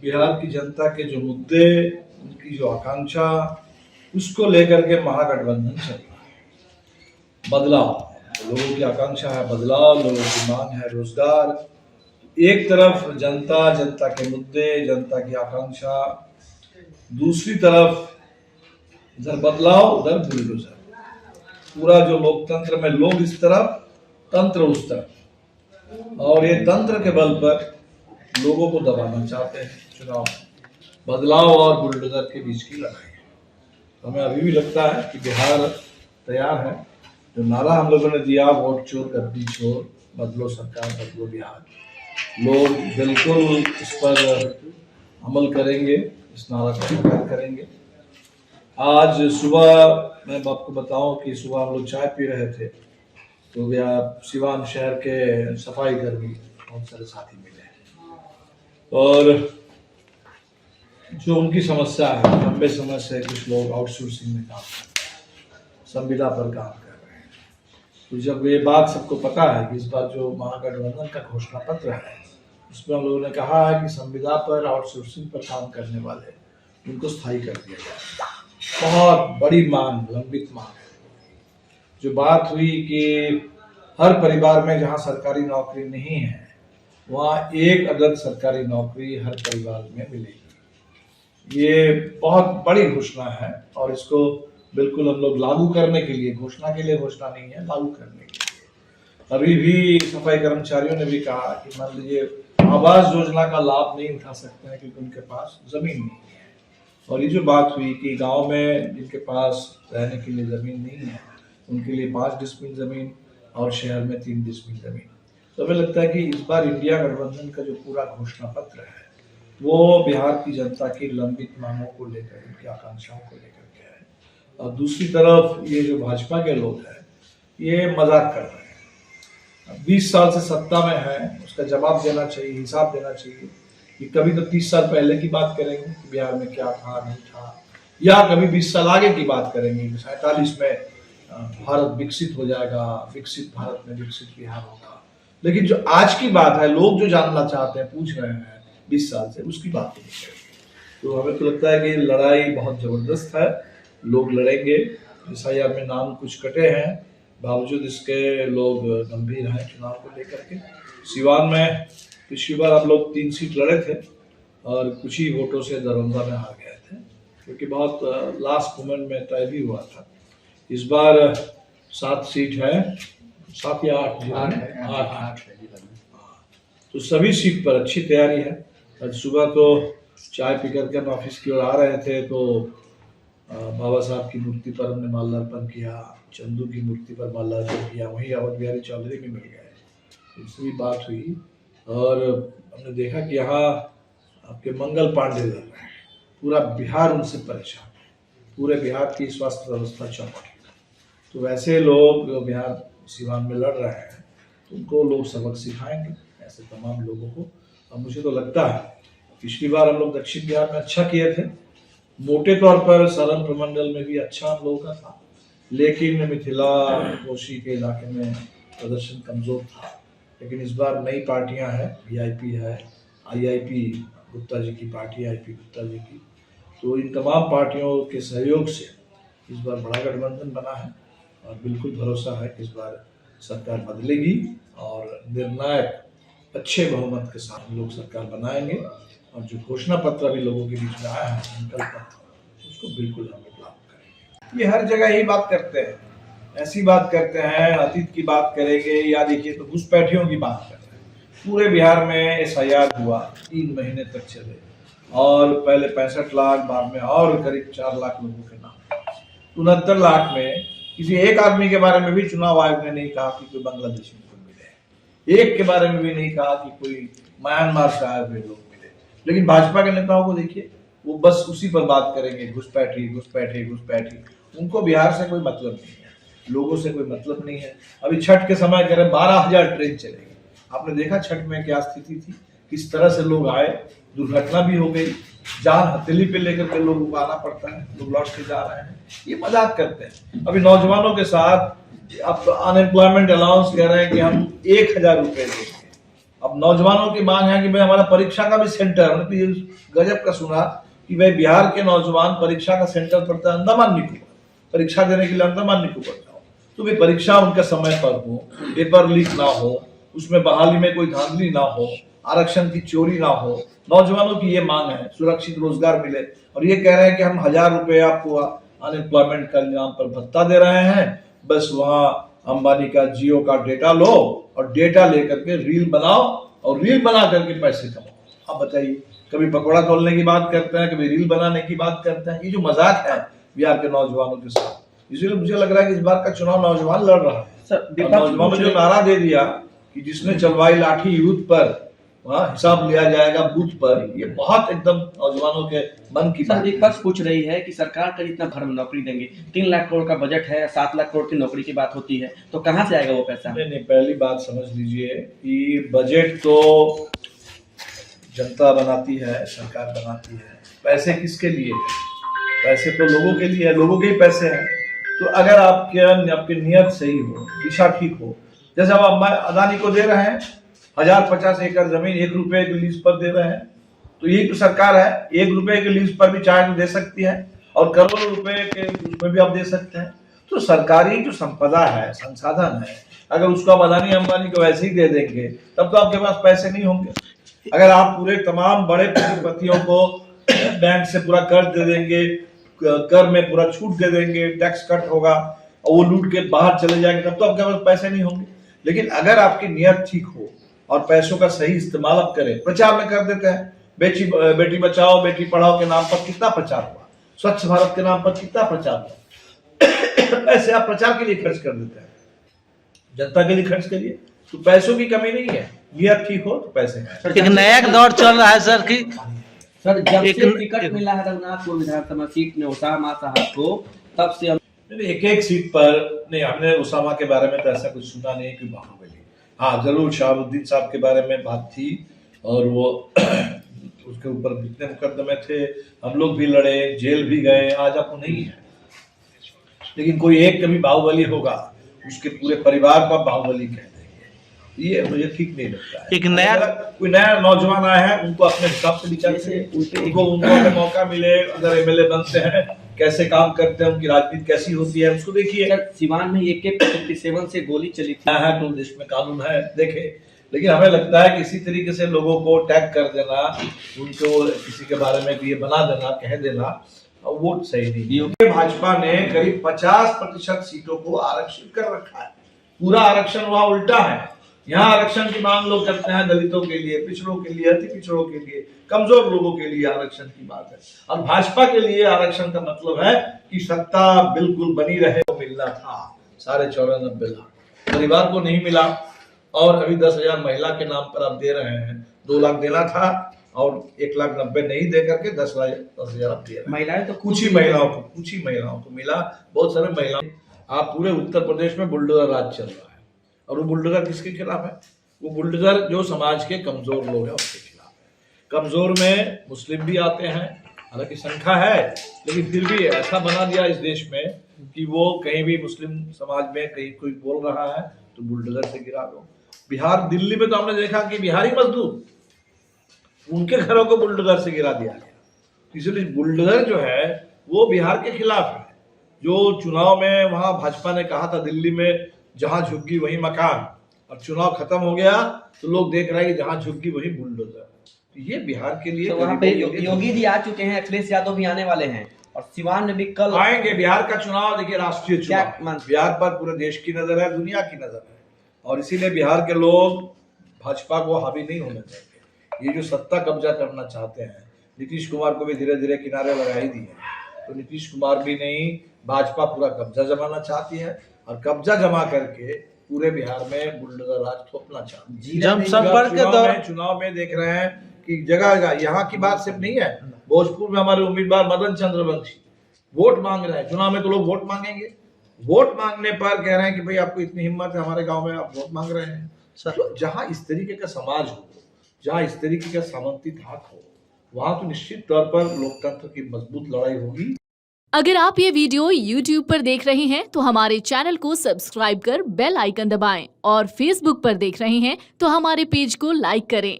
बिहार की जनता के जो मुद्दे, उनकी जो आकांक्षा, उसको लेकर के महागठबंधन चल रहा है। बदलाव, लोगों की आकांक्षा है बदलाव, लोगों की मांग है रोजगार। एक तरफ जनता, जनता के मुद्दे, जनता की आकांक्षा, दूसरी तरफ इधर बदलाव, उधर बुलडोजर। पूरा जो लोकतंत्र में लोग इस तरफ, तंत्र उस तरफ, और ये तंत्र के बल पर लोगों को दबाना चाहते हैं चुनाव। बदलाव और बुलडोजर के बीच की लड़ाई है। हमें अभी भी लगता है कि बिहार तैयार है। जो नारा हम लोगों ने दिया, वोट चोर गद्दी चोर, बदलो सरकार बदलो बिहार, लोग बिल्कुल इस पर अमल करेंगे, इस नारा को स्वीकार करेंगे। आज सुबह मैं आपको बताऊं कि सुबह हम लोग चाय पी रहे थे तो सिवान शहर के सफाई कर्मी बहुत सारे साथी मिले और जो उनकी समस्या है, लंबे समय से कुछ लोग आउटसोर्सिंग में काम कर रहे हैं, संविदा पर काम कर रहे हैं। तो जब ये बात सबको पता है कि इस बार जो महागठबंधन का घोषणा पत्र है, उसमें हम लोगों ने कहा है कि संविदा पर, आउटसोर्सिंग पर काम करने वाले उनको स्थायी कर दिया जाए। बहुत बड़ी मांग, लंबित मांग है। जो बात हुई कि हर परिवार में जहां सरकारी नौकरी नहीं है, वहां एक अदद सरकारी नौकरी हर परिवार में मिलेगी। ये बहुत बड़ी घोषणा है और इसको बिल्कुल हम लोग लागू करने के लिए, घोषणा के लिए घोषणा नहीं है, लागू करने के लिए। अभी भी सफाई कर्मचारियों ने भी कहा कि मान लीजिए आवास योजना का लाभ नहीं उठा सकते हैं क्योंकि उनके पास जमीन नहीं है। और ये जो बात हुई कि गांव में जिनके पास रहने के लिए जमीन नहीं है, उनके लिए 5 डिसमिल जमीन और शहर में 3 डिसमिल जमीन। तो हमें लगता है कि इस बार इंडिया गठबंधन का जो पूरा घोषणा पत्र है, वो बिहार की जनता की लंबित मांगों को लेकर, उनकी आकांक्षाओं को लेकर के है। और दूसरी तरफ ये जो भाजपा के लोग हैं, ये मजाक कर रहे हैं। 20 साल से सत्ता में है, उसका जवाब देना चाहिए, हिसाब देना चाहिए। कि कभी तो 30 साल पहले की बात करेंगे कि बिहार में क्या था नहीं था, या कभी 20 साल आगे की बात करेंगे कि 47 में भारत विकसित हो जाएगा, विकसित भारत में विकसित बिहार होगा। लेकिन जो आज की बात है, लोग जो जानना चाहते हैं, पूछ रहे हैं 20 साल से, उसकी बात नहीं करेंगे। तो हमें तो लगता है कि लड़ाई बहुत जबरदस्त है, लोग लड़ेंगे। SIR में नाम कुछ कटे हैं, बावजूद इसके लोग गंभीर हैं चुनाव को लेकर के। सिवान में पिछली बार हम लोग 3 सीट लड़े थे और कुछ ही वोटों से दरभंगा में हार गए थे, क्योंकि बहुत लास्ट मोमेंट में तय भी हुआ था। इस बार 7 सीट है, 7 या 8 तो सभी सीट पर अच्छी तैयारी है। आज सुबह तो चाय पी करके हम ऑफिस की ओर आ रहे थे तो बाबा साहब की मूर्ति पर हमने माल्यार्पण किया, चंदू की मूर्ति पर माल्यार्पण किया, वहीं अवध बिहारी चौधरी भी मिल गए, इससे भी बात हुई। और हमने देखा कि यहाँ आपके मंगल पांडे लड़ रहे हैं, पूरा बिहार उनसे परेशान है, पूरे बिहार की स्वास्थ्य व्यवस्था चौपट है। तो वैसे लोग जो बिहार सिवान में लड़ रहे हैं, तो उनको लोग सबक सिखाएंगे, ऐसे तमाम लोगों को। और मुझे तो लगता है पिछली बार हम लोग दक्षिण बिहार में अच्छा किए थे, मोटे तौर पर सरन प्रमंडल में भी अच्छा हम लोगों का था, लेकिन मिथिला कोशी के इलाके में प्रदर्शन कमजोर था। लेकिन इस बार नई पार्टियां हैं, VIP है, IIP गुप्ता जी की पार्टी, IP गुप्ता जी की, तो इन तमाम पार्टियों के सहयोग से इस बार बड़ा गठबंधन बना है और बिल्कुल भरोसा है कि इस बार सरकार बदलेगी और निर्णायक अच्छे बहुमत के साथ लोग सरकार बनाएंगे। और जो घोषणा पत्र अभी लोगों के बीच में आया है, संकल्प पत्र, उसको बिल्कुल हम लोग लागू करेंगे। ये हर जगह ही बात करते हैं, ऐसी बात करते हैं, अतीत की बात करेंगे, या देखिए तो घुसपैठियों की बात कर रहे हैं। पूरे बिहार में SIR हुआ, 3 महीने तक चले और पहले 65 लाख, बाद में और करीब 4 लाख लोगों के नाम, 69 लाख में किसी एक आदमी के बारे में भी चुनाव आयोग ने नहीं कहा कि कोई बांग्लादेशी को मिले, एक के बारे में भी नहीं कहा कि कोई म्यांमार से आए हुए लोग मिले। लेकिन भाजपा के नेताओं को देखिए, वो बस उसी पर बात करेंगे, घुसपैठी घुसपैठी घुसपैठी। उनको बिहार से कोई मतलब नहीं है, लोगों से कोई मतलब नहीं है। अभी छठ के समय कह रहे 12,000 ट्रेन चलेगी। आपने देखा छठ में क्या स्थिति थी, किस तरह से लोग आए, दुर्घटना भी हो गई, जान हथेली पे लेकर के लोगों को आना पड़ता है, लोग लौट के जा रहे हैं। ये मजाक करते हैं। अभी नौजवानों के साथ अब अनएम्प्लॉयमेंट अलाउंस कह रहे हैं कि हम 1,000 रुपए देंगे अब नौजवानों की मांग है कि भाई हमारा परीक्षा का भी सेंटर, हमने तो ये गजब का सुना कि भाई बिहार के नौजवान परीक्षा का सेंटर पड़ता है अंडमान निकोबार, परीक्षा देने के लिए अंडमान निकोबार जाओ, तो भाई परीक्षा उनके समय पर हो, पेपर लीक ना हो, उसमें बहाली में कोई धांधली ना हो, आरक्षण की चोरी ना हो। नौजवानों की ये मांग है, सुरक्षित रोजगार मिले। और ये कह रहे हैं कि हम 1000 रुपए आपको अनएम्प्लॉयमेंट का नाम पर भत्ता दे रहे हैं, बस वहां अंबानी का जियो का डेटा लो और डेटा लेकर के रील बनाओ और रील बना करके पैसे कमाओ। अब बताइए, कभी पकौड़ा तोलने की बात करते हैं, कभी रील बनाने की बात करते हैं। ये जो मजाक है बिहार के नौजवानों के साथ, इसलिए मुझे लग रहा है कि इस बार का चुनाव नौजवान लड़ रहा है। नौजवानों ने जो नारा दे दिया कि जिसने चलवाई लाठी यूथ पर वहाँ हिसाब लिया जाएगा बूथ पर, ये बहुत एकदम नौजवानों के मन की बात। विपक्ष पूछ रही है कि सरकार का जितना भर में नौकरी देंगे, 3 लाख करोड़ का बजट है, 7 लाख करोड़ की नौकरी की बात होती है, तो कहाँ से आएगा वो पैसा? नहीं, पहली बात समझ लीजिए कि बजट तो जनता बनाती है, सरकार बनाती है। पैसे किसके लिए है? पैसे तो लोगों के लिए है, लोगों के ही पैसे हैं। तो अगर आपकी नियत सही हो, दिशा ठीक हो, जैसे हम अदानी को दे रहे हैं 1050 एकड़ जमीन 1 रुपए के लीज पर दे रहे हैं, तो यही तो सरकार है। 1 रुपए के लीज पर भी चाहे तो दे सकती है और करोड़ों रुपए के उसमें भी आप दे सकते हैं। तो सरकारी जो संपदा है, संसाधन है, अगर उसको आप अदानी अंबानी को वैसे ही दे देंगे तब तो आपके पास पैसे नहीं होंगे। अगर आप पूरे तमाम बड़े पूंजीपतियों को बैंक से पूरा कर्ज दे देंगे, कर में पूरा छूट दे देंगे, टैक्स कट होगा और वो लूट के बाहर चले जाएंगे, तब तो आपके पास पैसे नहीं होंगे। लेकिन अगर आपकी नियत ठीक हो और पैसों का सही इस्तेमाल आप करें, प्रचार में कर देते हैं, बेटी बचाओ बेटी पढ़ाओ के नाम पर कितना प्रचार हुआ, स्वच्छ भारत के नाम पर कितना प्रचार हुआ। ऐसे आप प्रचार के लिए खर्च कर देते हैं, जनता के लिए खर्च करिए, तो पैसों की कमी नहीं है। नियत ठीक हो तो पैसे हैं। एक नया दौर चल रहा है सर कि सर जब से टिकट मिला है रघुनाथपुर विधानसभा सीट में उसामा साहब को, तब से एक सीट पर नहीं, हमने उसामा के बारे में तो ऐसा कुछ सुना नहीं कि बाहुबली। हाँ, जरूर शहाबुद्दीन साहब के बारे में बात थी और वो उसके ऊपर जितने मुकदमे थे हम लोग भी लड़े, जेल भी गए, आज आपको नहीं है। लेकिन कोई एक कभी बाहुबली होगा, उसके पूरे परिवार को बाहुबली कह देंगे, ये मुझे ठीक नहीं लगता है। एक नया कोई नया नौजवान आया है, उनको अपने हिसाब से विचार से उनको अगर मौका मिले, अगर एमएलए बनते हैं, कैसे काम करते हैं, उनकी राजनीति कैसी होती है, उसको देखिए। सिवान में AK-47 से गोली चली थी है तो देश में कानून है, देखे। लेकिन हमें लगता है कि इसी तरीके से लोगों को टैग कर देना, उनको किसी के बारे में ये बना देना, कह देना, वो सही नहीं। भाजपा ने करीब 50% सीटों को आरक्षित कर रखा है। पूरा आरक्षण वहां उल्टा है। यहाँ आरक्षण की मांग लोग करते हैं दलितों के लिए, पिछड़ों के लिए, अति पिछड़ों के लिए, कमजोर लोगों के लिए आरक्षण की बात है। और भाजपा के लिए आरक्षण का मतलब है कि सत्ता बिल्कुल बनी रहे, तो मिलना था 94.5 लाख, परिवार को नहीं मिला। और अभी 10,000 महिला के नाम पर आप दे रहे हैं, 2 लाख देना था और 1,90,000 नहीं दे करके 10,000 आप दे रहे हैं। महिलाएं तो कुछ ही महिलाओं को मिला, बहुत सारे महिलाओं। आप पूरे उत्तर प्रदेश में बुलडोजर राज चल रहा है, और वो बुलडोजर किसके खिलाफ है? वो बुलडोजर जो समाज के कमजोर लोग हैं उसके खिलाफ है। कमजोर में मुस्लिम भी आते हैं, हालांकि संख्या है, लेकिन फिर भी ऐसा बना दिया इस देश में कि वो कहीं भी मुस्लिम समाज में कहीं कोई बोल रहा है तो बुलडोजर से गिरा दो। बिहार, दिल्ली में तो हमने देखा कि बिहारी मजदूर, उनके घरों को बुलडोजर से गिरा दिया गया। इसलिए बुलडोजर जो है वो बिहार के खिलाफ है। जो चुनाव में वहां भाजपा ने कहा था दिल्ली में जहां झुग्गी वही मकान, और चुनाव खत्म हो गया तो लोग देख रहे हैं कि जहां झुग्गी वही बुलडोजर। तो ये बिहार के लिए तो वहाँ पे योगी जी आ चुके हैं, अखिलेश यादव भी आने वाले हैं, और सिवान में भी कल आएंगे। बिहार का चुनाव देखिए राष्ट्रीय चुनाव, बिहार पर पूरे देश की नजर है, दुनिया की नजर है, और इसीलिए बिहार के लोग भाजपा को हावी नहीं होने देंगे। ये जो सत्ता कब्जा करना चाहते हैं, नीतीश कुमार को भी धीरे धीरे किनारे लगा ही दिए, तो नीतीश कुमार भी नहीं, भाजपा पूरा कब्जा जमाना चाहती है, और कब्जा जमा करके पूरे बिहार में बुलडोजर राज थोपना चाहती है। जनसंपर्क के दौरान चुनाव में देख रहे हैं कि जगह यहाँ की बात सिर्फ नहीं है, भोजपुर में हमारे उम्मीदवार मदन चंद्रवंशी वोट मांग रहे हैं। चुनाव में तो लोग वोट मांगेंगे, वोट मांगने पर कह रहे हैं कि भाई आपको इतनी हिम्मत है, हमारे गांव में आप वोट मांग रहे हैं। तो जहां इस तरीके का समाज हो, जहां इस तरीके का सामंती धाक हो, वहां तो निश्चित तौर पर लोकतंत्र की मजबूत लड़ाई होगी। अगर आप ये वीडियो YouTube पर देख रहे हैं तो हमारे चैनल को सब्सक्राइब कर बेल आइकन दबाएं और Facebook पर देख रहे हैं तो हमारे पेज को लाइक करें।